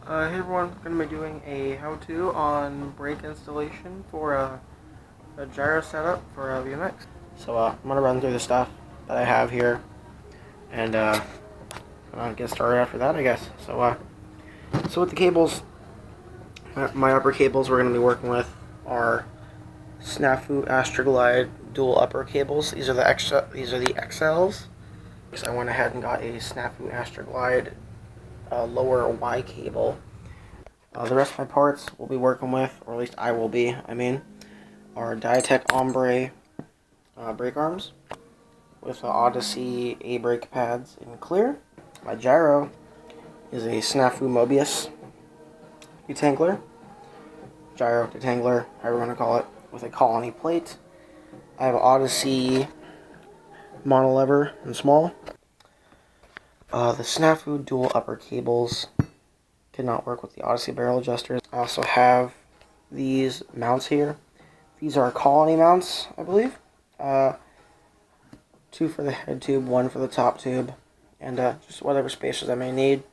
Hey everyone, I'm going to be doing a how-to on brake installation for a gyro setup for a BMX. So I'm going to run through the stuff that I have here and get started after that, I guess. So with the cables, my upper cables we're going to be working with are Snafu Astroglide dual upper cables. These are the XLs. So I went ahead and got a Snafu Astroglide lower Y cable. The rest of my parts we'll be working with, or at least I will be, are Diatech Ombre brake arms with Odyssey A brake pads in clear. My gyro is a Snafu Mobius Detangler, gyro Detangler, however you want to call it, with a colony plate. I have Odyssey Monolever in small. The Snafu dual upper cables did not work with the Odyssey barrel adjusters. I also have these mounts here. These are colony mounts, I believe. 2 for the head tube, 1 for the top tube, and just whatever spacers I may need.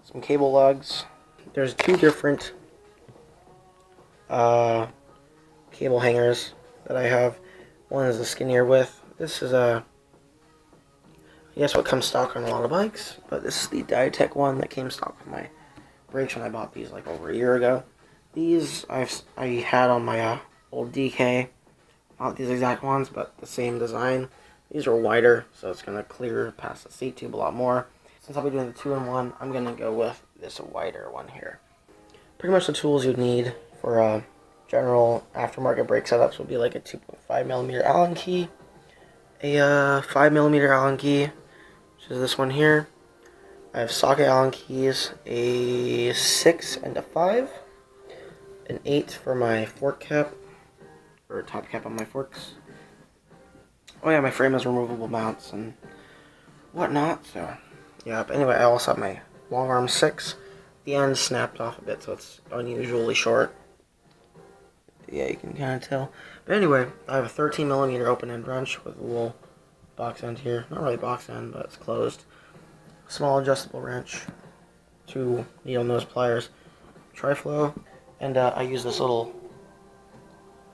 Some cable lugs. There's 2 different cable hangers that I have. One is a skinnier width. This is I guess what comes stock on a lot of bikes, but this is the Diatech one that came stock with my brakes when I bought these like over a year ago. These I had on my old DK, not these exact ones, but the same design. These are wider, so it's gonna clear past the seat tube a lot more. Since I'll be doing the 2-in-1, I'm gonna go with this wider one here. Pretty much the tools you'd need for general aftermarket brake setups would be like a 2.5mm Allen key, a 5mm Allen key, which is this one here. I have socket Allen keys, a 6 and a 5, an 8 for my fork cap, or top cap on my forks. Oh yeah, my frame has removable mounts and whatnot, so yeah. But anyway, I also have my long arm 6. The end snapped off a bit, so it's unusually short. Yeah, you can kind of tell. But anyway, I have a 13mm open end wrench with a little box end here. Not really box end, but it's closed. Small adjustable wrench, 2 needle nose pliers, tri-flow, and I use this little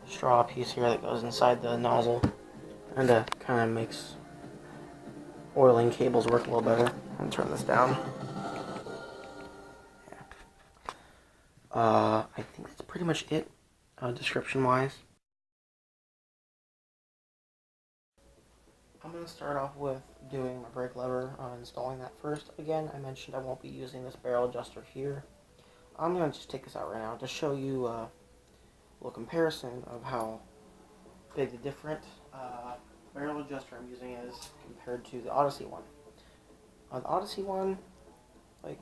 straw piece here that goes inside the nozzle and kind of makes oiling cables work a little better. I'm turn this down. Yeah. I think that's pretty much it, description-wise. I'm going to start off with doing my brake lever, installing that first. Again, I mentioned I won't be using this barrel adjuster here. I'm going to just take this out right now to show you a little comparison of how big the different barrel adjuster I'm using is compared to the Odyssey one. On the Odyssey one, like,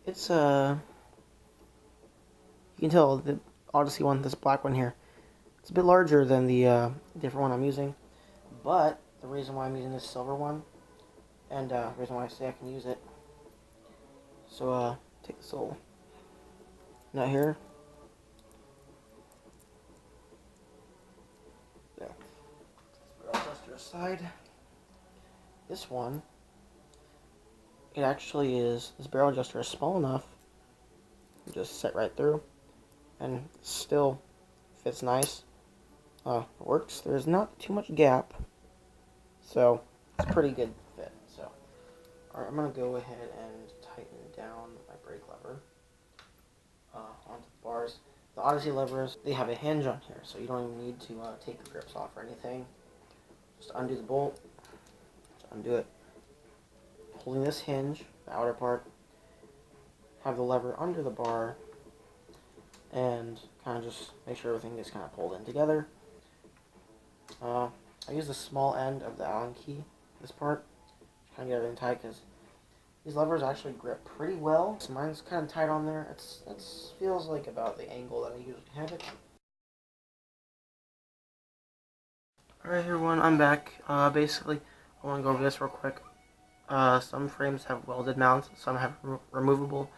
it's you can tell the Odyssey one, this black one here, it's a bit larger than the different one I'm using, but the reason why I'm using this silver one, and the reason why I say I can use it, so take this little nut here, there, barrel adjuster aside. This one, it actually is, this barrel adjuster is small enough to just set right through and still fits nice. Works. There's not too much gap, so it's a pretty good fit. So alright, I'm gonna go ahead and tighten down my brake lever onto the bars. The Odyssey levers, they have a hinge on here, so you don't even need to take the grips off or anything. Just undo the bolt, just undo it, holding this hinge, the outer part, have the lever under the bar, and kind of just make sure everything is kind of pulled in together. I use the small end of the Allen key, this part, to kind of get everything tight, because these levers actually grip pretty well. So mine's kind of tight on there. It feels like about the angle that I usually have it. Alright everyone, I'm back. Basically, I want to go over this real quick. Some frames have welded mounts, some have removable.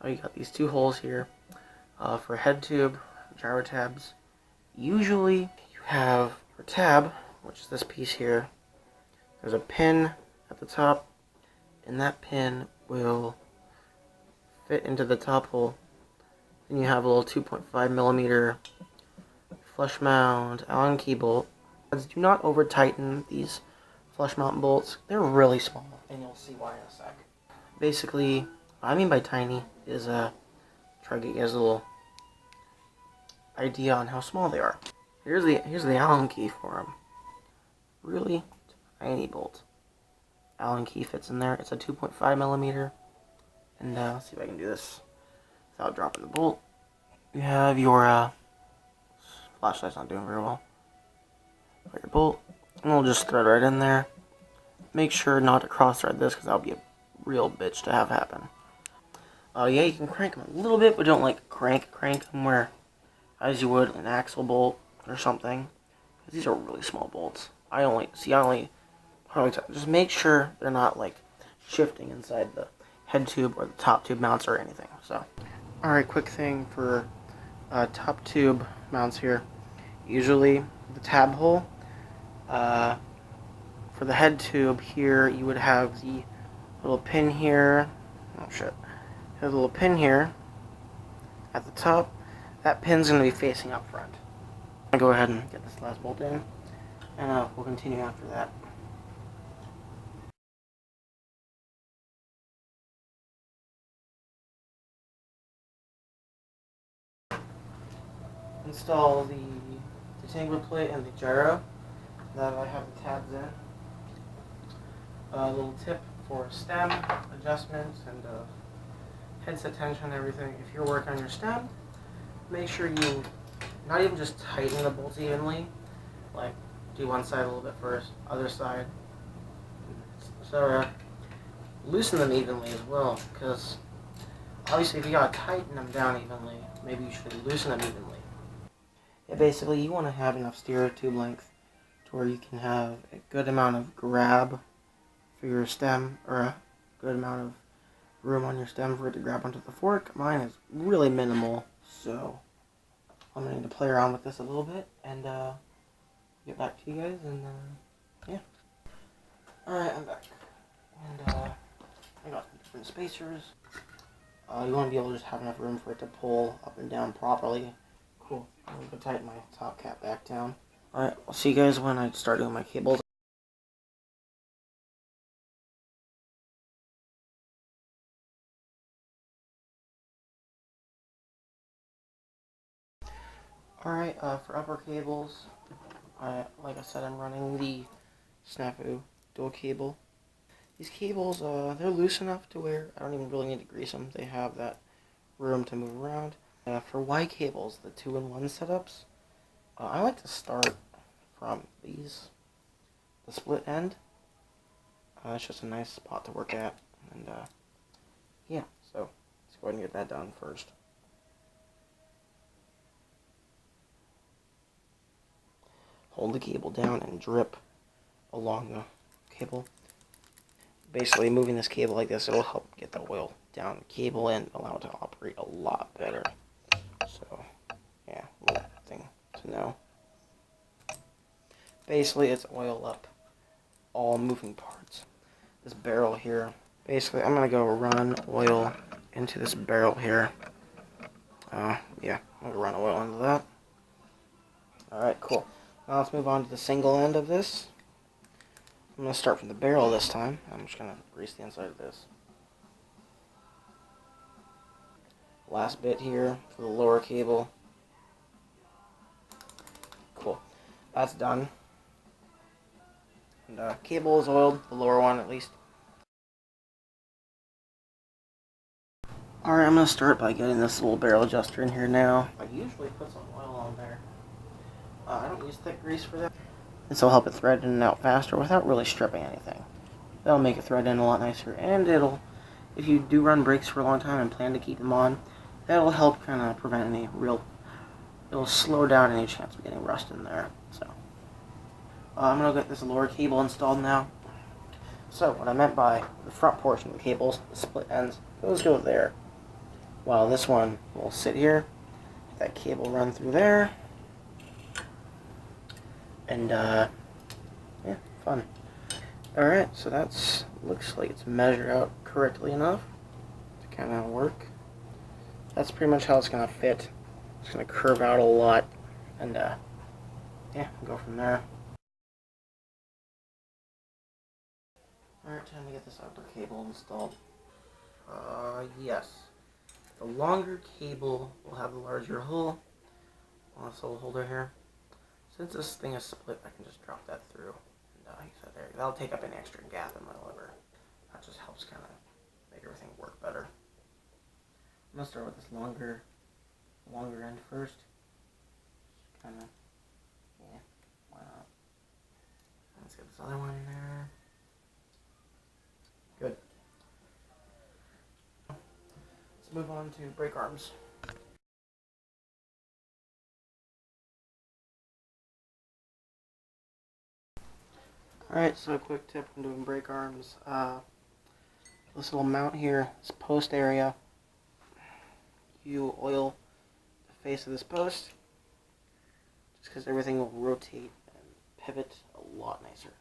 You got these 2 holes here for head tube, gyro tabs. Usually you have your tab, which is this piece here. There's a pin at the top, and that pin will fit into the top hole. Then you have a little 2.5mm flush mount Allen key bolt. Do not over tighten these flush mount bolts. They're really small, and you'll see why in a sec. Basically, what I mean by tiny is try to get you guys a little idea on how small they are. Here's the Allen key for them. Really tiny bolt. Allen key fits in there. It's a 2.5mm, and let's see if I can do this without dropping the bolt. You have your flashlight's not doing very well. Put your bolt, and we'll just thread right in there. Make sure not to cross thread this, because that'll be a real bitch to have happen. Yeah, you can crank them a little bit, but don't like crank them where as you would an axle bolt or something. These are really small bolts. I only just make sure they're not like shifting inside the head tube or the top tube mounts or anything. So, alright, quick thing for top tube mounts here. Usually the tab hole for the head tube here, you would have the little pin here. Oh shit. There's a little pin here at the top. That pin's going to be facing up front. I'll go ahead and get this last bolt in, and we'll continue after that. Install the Detangler plate and the gyro that I have the tabs in. A little tip for stem adjustments and headset tension and everything. If you're working on your stem, make sure you not even just tighten the bolts evenly, like do one side a little bit first, other side, so loosen them evenly as well, because obviously if you gotta tighten them down evenly, maybe you should loosen them evenly. Yeah, basically you want to have enough steer tube length to where you can have a good amount of grab for your stem, or a good amount of room on your stem for it to grab onto the fork. Mine is really minimal, so I'm going to need to play around with this a little bit and get back to you guys, and yeah. Alright, I'm back. And I got some different spacers. You want to be able to just have enough room for it to pull up and down properly. Cool. I'm going to tighten my top cap back down. Alright, I'll see you guys when I start doing my cables. Alright, for upper cables, like I said, I'm running the Snafu dual cable. These cables, they're loose enough to where I don't even really need to grease them. They have that room to move around. For Y cables, the 2-in-1 setups, I like to start from the split end. It's just a nice spot to work at, and yeah, so let's go ahead and get that done first. Hold the cable down and drip along the cable. Basically, moving this cable like this, it'll help get the oil down the cable and allow it to operate a lot better. So, yeah, little thing to know. Basically, it's oil up all moving parts. This barrel here, basically, I'm going to go run oil into this barrel here. Yeah, I'm going to run oil into that. Alright, cool. Now let's move on to the single end of this. I'm going to start from the barrel this time. I'm just going to grease the inside of this. Last bit here for the lower cable. Cool. That's done. And cable is oiled, the lower one at least. Alright, I'm going to start by getting this little barrel adjuster in here now. I usually put some oil on there. I don't use thick grease for that. This will help it thread in and out faster without really stripping anything. That'll make it thread in a lot nicer, and it'll, if you do run brakes for a long time and plan to keep them on, that'll help kind of prevent any it'll slow down any chance of getting rust in there. So, I'm going to get this lower cable installed now. So, what I meant by the front portion of the cables, the split ends, those go there. While this one will sit here, get that cable run through there. And, yeah, fun. Alright, so looks like it's measured out correctly enough to kind of work. that's pretty much how it's going to fit. It's going to curve out a lot, and yeah, go from there. Alright, time to get this upper cable installed. Yes. The longer cable will have the larger hole on this little holder here. Since this thing is split, I can just drop that through. And use that there. That'll take up any extra gap in my lever. That just helps kind of make everything work better. I'm going to start with this longer end first. Kind of, yeah, why not? Let's get this other one in there. Good. Let's move on to brake arms. Alright, so a quick tip when doing brake arms. This little mount here, this post area, you oil the face of this post, just because everything will rotate and pivot a lot nicer.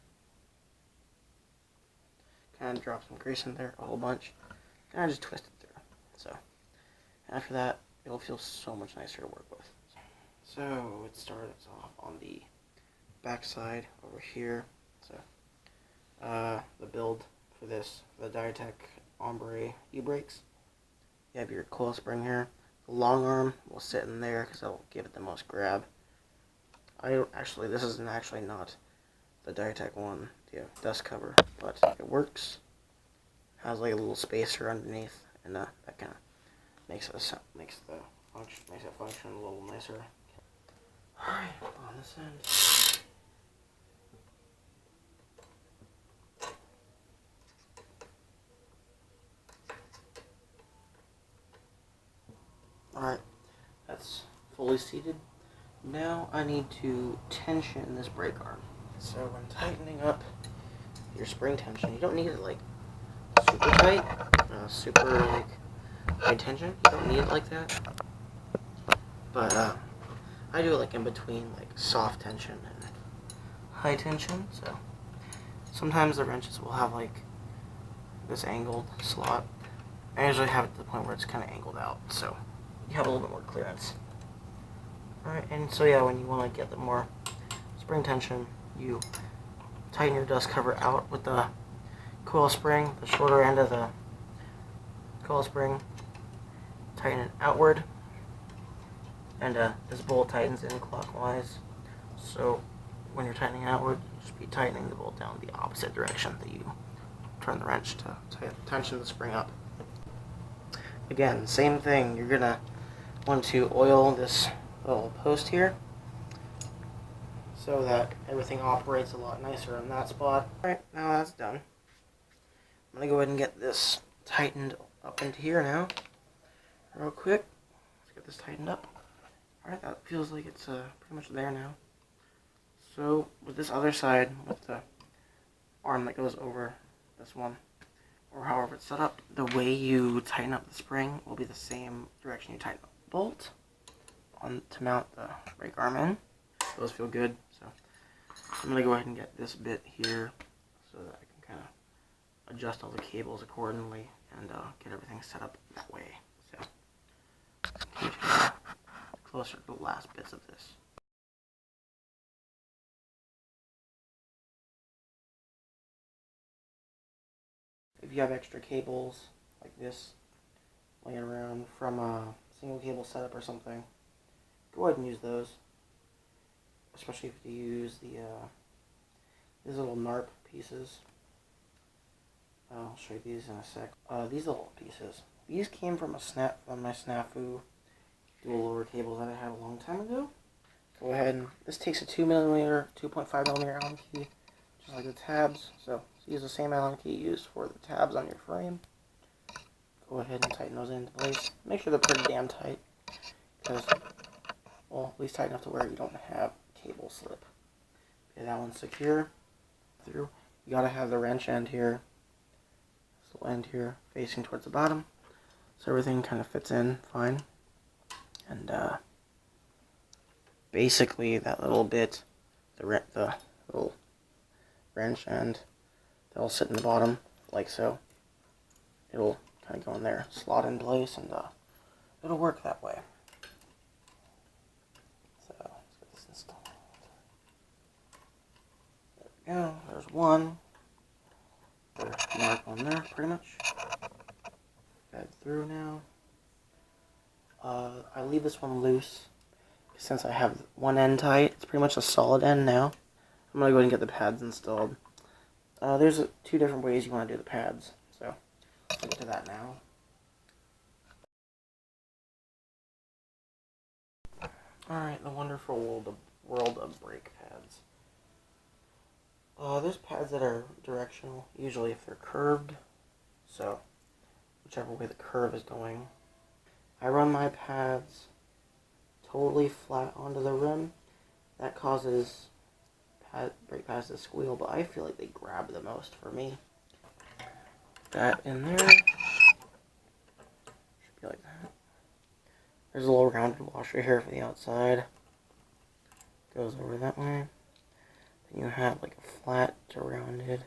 Kind of drop some grease in there, a whole bunch, and I just twist it through. So, after that, it'll feel so much nicer to work with. So, it starts off on the back side over here. So, the build for this, the Detangler Ombre e-brakes. You have your coil spring here. The long arm will sit in there because that'll give it the most grab. This is actually not the Detangler one, the dust cover, but it works. Has like a little spacer underneath, and that kind of makes it function a little nicer. All right, on this end. Alright, that's fully seated. Now I need to tension this brake arm. So when tightening up your spring tension, you don't need it like super tight, super like high tension. You don't need it like that. But I do it like in between, like soft tension and high tension. So sometimes the wrenches will have like this angled slot. I usually have it to the point where it's kind of angled out, so you have a little bit more clearance. Alright, and so yeah, when you want to get the more spring tension, you tighten your dust cover out with the coil spring, the shorter end of the coil spring, tighten it outward, and this bolt tightens in clockwise, so when you're tightening outward, just be tightening the bolt down the opposite direction that you turn the wrench to tension the spring up. Again, same thing, you're gonna want to oil this little post here so that everything operates a lot nicer in that spot. Alright, now that's done. I'm gonna go ahead and get this tightened up into here now, real quick. Let's get this tightened up. Alright, that feels like it's pretty much there now. So, with this other side, with the arm that goes over this one, or however it's set up, the way you tighten up the spring will be the same direction you tighten up the bolt to mount the brake arm in. Those feel good, so I'm going to go ahead and get this bit here so that I can kind of adjust all the cables accordingly and get everything set up that way. So, closer to the last bits of this. If you have extra cables like this laying around from a single cable setup or something, go ahead and use those. Especially if you use these little NARP pieces. I'll show you these in a sec. These little pieces. These came from my Snafu dual lower cables that I had a long time ago. Go ahead and this takes a 2mm, 2.5mm Allen key, just like the tabs. So use the same Allen key used for the tabs on your frame. Go ahead and tighten those into place. Make sure they're pretty damn tight, because, well, at least tight enough to where you don't have cable slip. Okay, that one's secure. Through, you gotta have the wrench end here, this little end here, facing towards the bottom, so everything kind of fits in fine. And basically that little bit, the little wrench end, that'll sit in the bottom like so. It'll kind of go in there, slot in place, and it'll work that way. So let's get this installed. There we go. There's one. There's a mark on there, pretty much. Head through now. I leave this one loose since I have one end tight. It's pretty much a solid end now. I'm gonna go ahead and get the pads installed. There's two different ways you want to do the pads, so let's get to that now. Alright, the wonderful world of brake pads. There's pads that are directional, usually if they're curved, so whichever way the curve is going. I run my pads totally flat onto the rim. That causes brake pads to squeal, but I feel like they grab the most for me. That in there. Should be like that. There's a little rounded washer here for the outside. Goes over that way. Then you have like a flat to rounded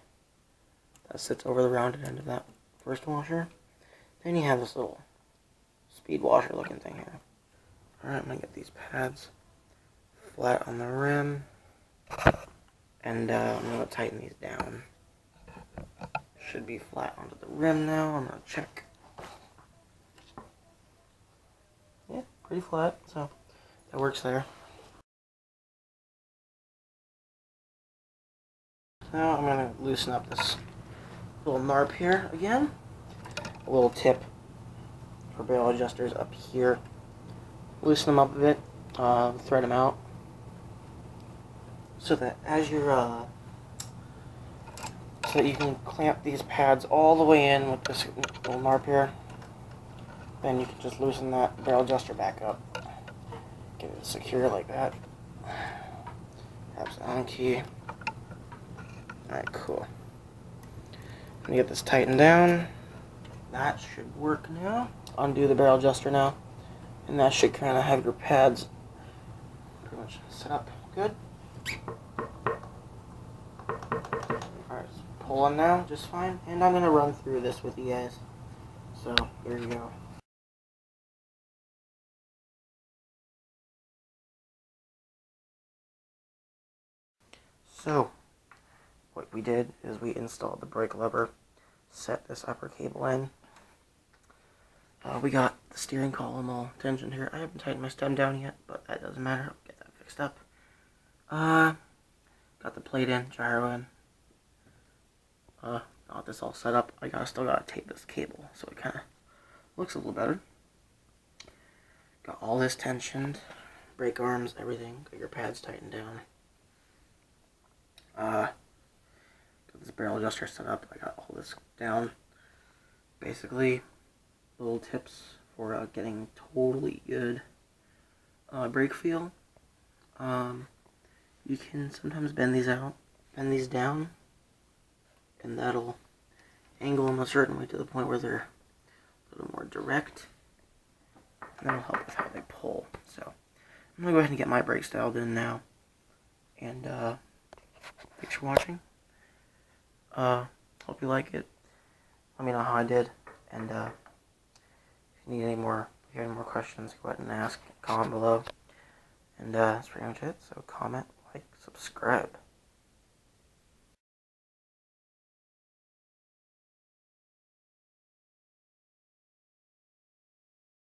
that sits over the rounded end of that first washer. Then you have this little speed washer looking thing here. Alright, I'm going to get these pads flat on the rim. And I'm going to tighten these down. Should be flat onto the rim now. I'm going to check. Yeah, pretty flat, so that works there. Now I'm going to loosen up this little narp here again. A little tip for barrel adjusters up here. Loosen them up a bit, thread them out, so that as you're, so that you can clamp these pads all the way in with this little narp here. Then you can just loosen that barrel adjuster back up, get it secure like that. Grab the Allen key. Alright, cool. I'm gonna get this tightened down. That should work now. Undo the barrel adjuster now. And that should kind of have your pads pretty much set up good. Alright, it's pulling now just fine. And I'm going to run through this with you guys. So, here you go. So, what we did is we installed the brake lever, set this upper cable in. We got the steering column all tensioned here. I haven't tightened my stem down yet, but that doesn't matter. I'll get that fixed up. Got the plate in, gyro in. Got this all set up. Still gotta tape this cable, so it kind of looks a little better. Got all this tensioned, brake arms, everything. Got your pads tightened down. Got this barrel adjuster set up. I got all this down. Basically, little tips for getting totally good brake feel. You can sometimes bend these down, and that'll angle them a certain way to the point where they're a little more direct, and that'll help with how they pull. So I'm gonna go ahead and get my brakes dialed in now, and thanks for watching. Hope you like it. Let me know how I did, and if you have any more questions, go ahead and ask, comment below. And that's pretty much it. So comment, like, subscribe.